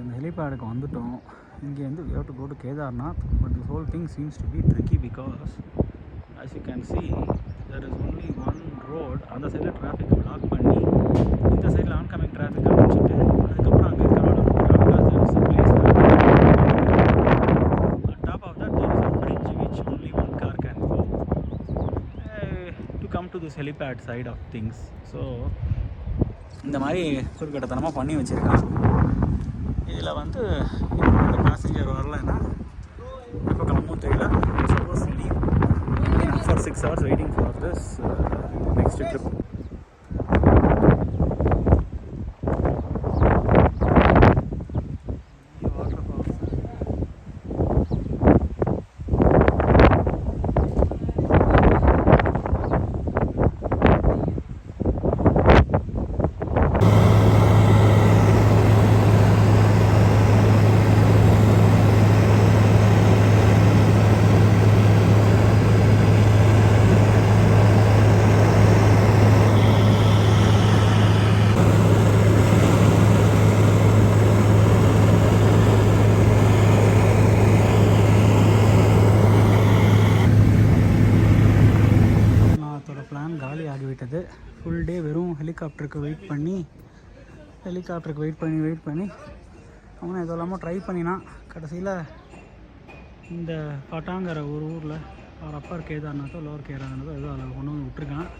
இந்த ஹெலிபேடுக்கு வந்துட்டோம். இங்கேருந்து we have to go to Kedarnath, but this whole thing seems to be tricky because as you can see there is only one road. அந்த சைடில் traffic black பண்ணி இந்த சைடில் oncoming traffic அனுப்பிச்சிட்டு அதுக்கப்புறம் அங்கே இருக்கிற top of that there is a bridge which only one car can go to come to this helipad side of things. So இந்த மாதிரி குறுக்கட்டத்தனமாக பண்ணி வச்சுருக்கான். இதில் வந்து இந்த பேசஞ்சர் வரலைன்னா எப்போ கிளம்பும் தெரியல. Suppose leave for 6 hours waiting for this next trip. Plan காலி ஆகிவிட்டது. ஃபுல் டே வெறும் ஹெலிகாப்டருக்கு வெயிட் பண்ணி அவனை எதோ இல்லாமல் ட்ரை பண்ணினான். கடைசியில் இந்த பட்டாங்கிற ஒரு ஊரில் அவர் அப்பர் கேதார்நாத்தோ லோவர் கேதார்நாத்தோ ஏதோ அதில் கொண்டு வந்து விட்டுருக்கான்.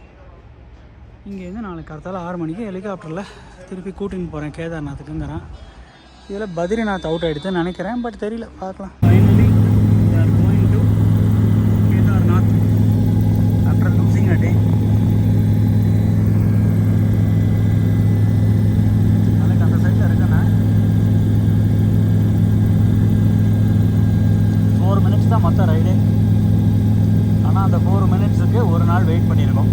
இங்கேருந்து நாளைக்கு காலத்தால் 6 மணிக்கு ஹெலிகாப்டரில் திருப்பி கூட்டின்னு போகிறேன் கேதார்நாத்துக்குங்கிறான். இதில் பத்ரிநாத் அவுட் ஆகிடுதுன்னு நினைக்கிறேன், பட் தெரியல, பார்க்கலாம். Finally we are going to Kedarnath after losing a day. நாளைக்கு அந்த சைடில் இருக்கேண்ணா. 4 minutes தான் மொத்த ரைடு. ஆனால் அந்த 4 minutesக்கு ஒரு நாள் வெயிட் பண்ணியிருக்கோம்.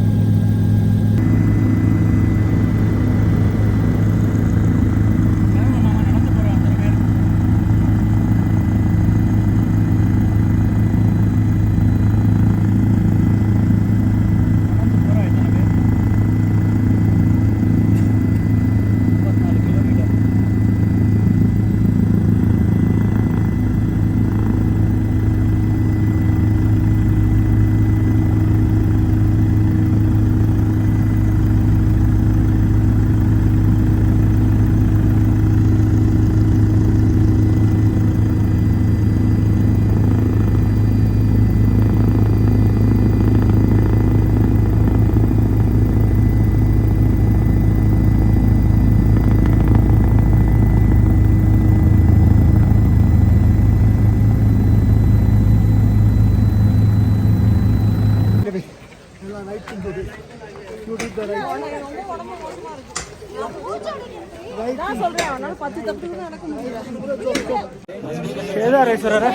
கேதாரேஸ்வரரை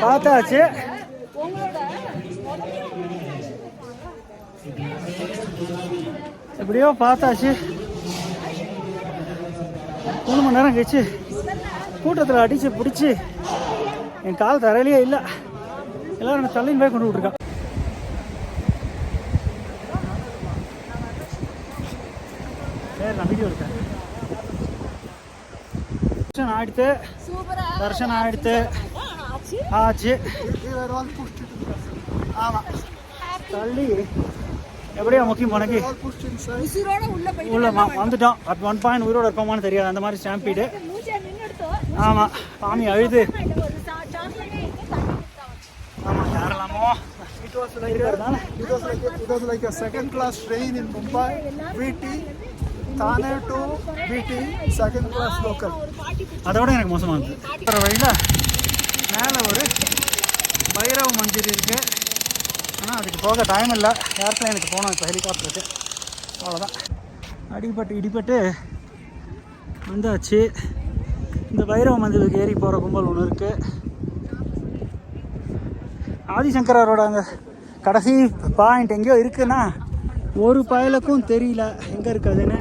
பார்த்தாச்சு. எப்படியோ பார்த்தாச்சு. 3 மணி நேரம் கழிச்சு கூட்டத்தில் அடித்து பிடிச்சி என் கால் தரையிலேயே இல்லை. எல்லோரும் தள்ளின்னு போய் கொண்டு விட்ருக்கா. நான் வீடியோ இருக்கேன். தர்ஷன் ஆயிடுத்து ஆச்சு. ஆமாம், தள்ளி எப்படியோ முக்கியம் உனக்கு உள்ள வந்துட்டோம். அட் 1 பாயிண்ட் உயிரோடு இருக்கோமான்னு தெரியாது, அந்த மாதிரி ஸ்டாம்பீடு. ஆமாம், சாமி அழுது. ஆமாம், யாரெல்லாமோ. It was like a second class train in Mumbai, VT, Thane to VT, second class local. அதோட எனக்கு மோசமாக இருந்தது. வழியில் மேலே ஒரு பைரவ மந்திர் இருக்குது. ஆனால் அதுக்கு போக டைம் இல்லை. ஏர்ப்ளைனுக்கு போனோம் இப்போ, ஹெலிகாப்டருக்கு. அவ்வளோதான். இடிபட்டு வந்தாச்சு. இந்த பைரவ மந்திருக்கு ஏறி போகிற கும்பல் ஒன்று இருக்குது. ஆதிசங்கரோட அந்த கடைசி பாயிண்ட் எங்கேயோ இருக்குன்னா ஒரு பயலுக்கும் தெரியல எங்கே இருக்குதுன்னு.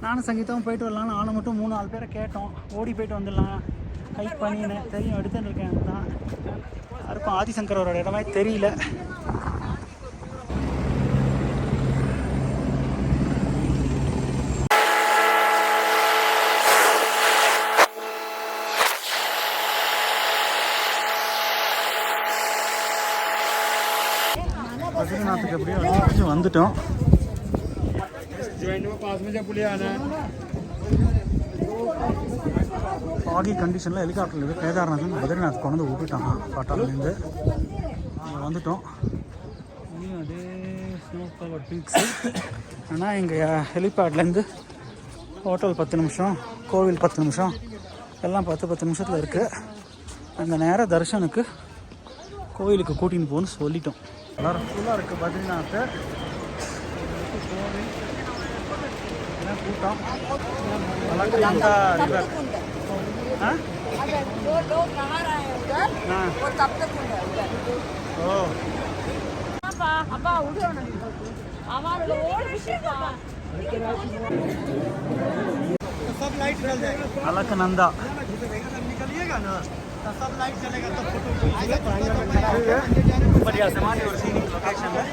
நானும் சங்கீதாவும் போயிட்டு வரலான்னு ஆளை மட்டும் 3-4 பேரை கேட்டோம். ஓடி போயிட்டு வந்துடலாம் ஹைக் பண்ணின்னு தெரியும் எடுத்துன்னு இருக்கேன். தான் யாருக்கும் ஆதிசங்கரோட இடமே தெரியல. வந்துட்டோம். பாகி கண்டிஷனில் ஹெலிகாப்டரில் இருக்குது. கேதார்நாத் பத்ரிநாத் கொண்டு வந்து விட்டுட்டாங்க பாட்டாலேருந்து. இங்கே வந்துட்டோம். இங்கேயும் அதே ஸ்னோ கவர் பீக்ஸு. ஆனால் இங்கே ஹெலிபேட்லேருந்து ஹோட்டல் 10 நிமிஷம், கோவில் 10 நிமிஷம், எல்லாம் 10 நிமிஷத்தில் இருக்குது. அந்த நேரம் தர்ஷனுக்கு கோவிலுக்கு கூட்டின்னு போகணும்னு சொல்லிட்டோம். எல்லோரும் ஃபுல்லாக இருக்குது பத்ரிநாத்து கோவில். கூட்டம் अलकनंदा रिवर. जो लोग नहा रहे हैं उधर वो तब तक सब लाइट जल जाएगा. अलकनंदा निकलिएगा ना तो सब लाइट जलेगा तो फोटो बढ़िया से मानी और सीनिक लोकेशन है.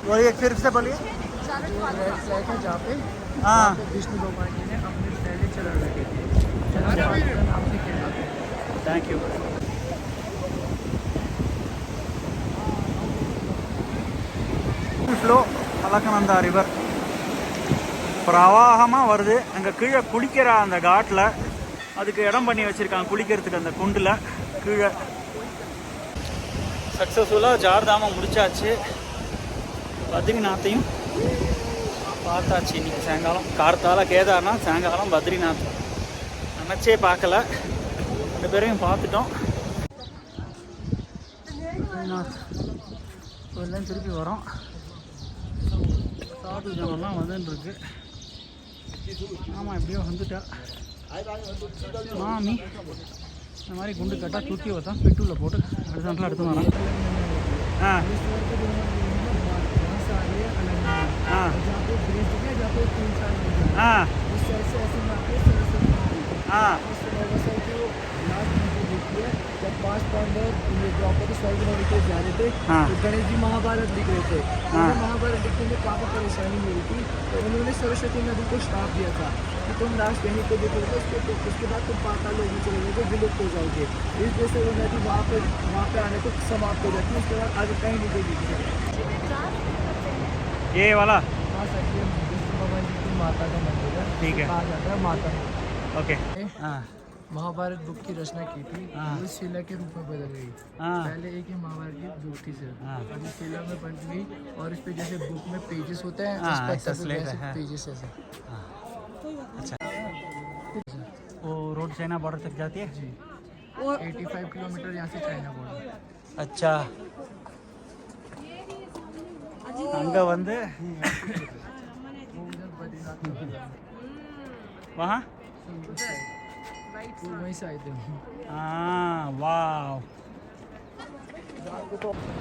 वही एक फिर से बोलिए. जहाँ पे हाँ विष्णु भगवान जी ने अपने पहले चरण रखे थे. Thank you. Flow Alaknanda river பிரவாகமாக வருது. அங்கே கீழே குளிக்கிற அந்த காட்டில் அதுக்கு இடம் பண்ணி வச்சுருக்காங்க குளிக்கிறதுக்கு. அந்த குண்டில் கீழே சக்ஸஸ்ஃபுல்லாக சார்தாமம் முடிச்சாச்சு. பத்ரிநாத்தையும் பார்த்தாச்சு. இன்றைக்கி சாயங்காலம் கார்த்தால கேதார்நாத், சாயங்காலம் பத்ரிநாத். நினச்சே பார்க்கல, 2 பேரையும் பார்த்துட்டோம். பத்ரிநாத் எல்லாம் திருப்பி வரோம். சாது ஜனம்லாம் வந்துருக்கு. ஆமாம் எப்படியோ வந்துட்டா. மாமி இந்த மாதிரி குண்டு கட்டாக தூக்கி வைத்தான் பெட்ரோலில் போட்டு அடுத்தாண்டில் எடுத்து வரோம். ஆ जब 5 पांडव द्रौपदी स्वर्ग में लेके जा रहे थे तो गणेश जी महाभारत लिख रहे थे. महाभारत लिखने में काफ़ी परेशानी हुई थी तो उन्होंने सरस्वती नदी को श्राप दिया था कि तुम लास्ट यहीं को देखोगे उसके बाद तुम पाताल लोग चले जाओगे, विलुप्त हो जाओगे. इस वजह से वो नदी वहाँ पे आने को समाप्त हो जाती है. उसके बाद आगे कहीं नहीं देगी. ये वाला हाँ सर, ये विष्णु भगवान जी की माता का मंदिर है. ठीक है, कहा जाता है माता. ओके. हाँ महाभारत बुक की रचना की थी. वो शिला के रूप में बदल गई. पहले एक ही महाभारत की बुक थी सर. अभी शिला में बन गई और इस पे जैसे बुक में पेजेस होते हैं पेजेस ऐसे. अच्छा, वो रोड चाइना बॉर्डर तक जाती है जी. 85 किलोमीटर यहाँ से चाइना बॉर्डर. अच्छा, அங்கே வந்து वहाँ वहीं से आए थे. हाँ वाह.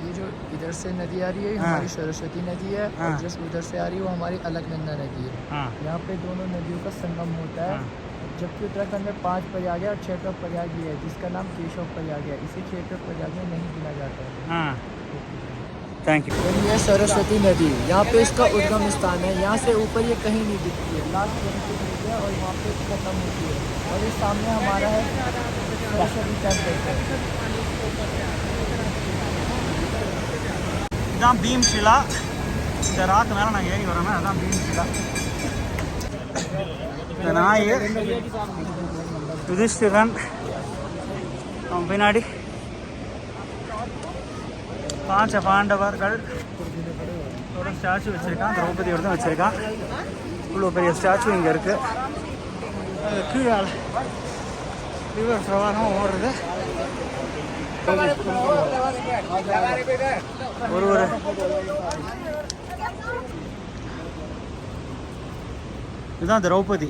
ये जो इधर से नदी आ रही है हमारी सरस्वती नदी है और जस्ट उधर से आ रही है वो हमारी अलकनंदा नदी है. यहाँ पे दोनों नदियों का संगम होता है. जबकि उत्तराखंड में 5 प्रयाग है और 6 प्रयाग भी है जिसका नाम केशव प्रयाग है. इसे 6 प्रयाग में नहीं गिना जाता है. हाँ थैंक यू. ये सरस्वती नदी यहाँ पे इसका उद्गम स्थान है. यहाँ से ऊपर ये कहीं नहीं दिखती है. लास्ट सरस्वती नदी है और वहाँ पे खत्म होती है. और ये सामने हमारा है सरस्वती टेम्पल. இதான் பீம்ஷிலா. இந்த ராக்கு மேலே நான் ஏறி வரேன்னா அதான் பீம்ஷிலா. இந்த நாய் யுதிஷ்டிரன் அவன் பின்னாடி 5 பாண்டவர்கள் ஒரு ஸ்டாச்சு வச்சுருக்கான். திரௌபதியோட தான் வச்சுருக்கான். இவ்வளோ பெரிய ஸ்டாச்சு இங்கே இருக்குது. கீழே ரிவர் பிரவாகம் ஓடுறது. ஒரு இதுதான் திரௌபதி.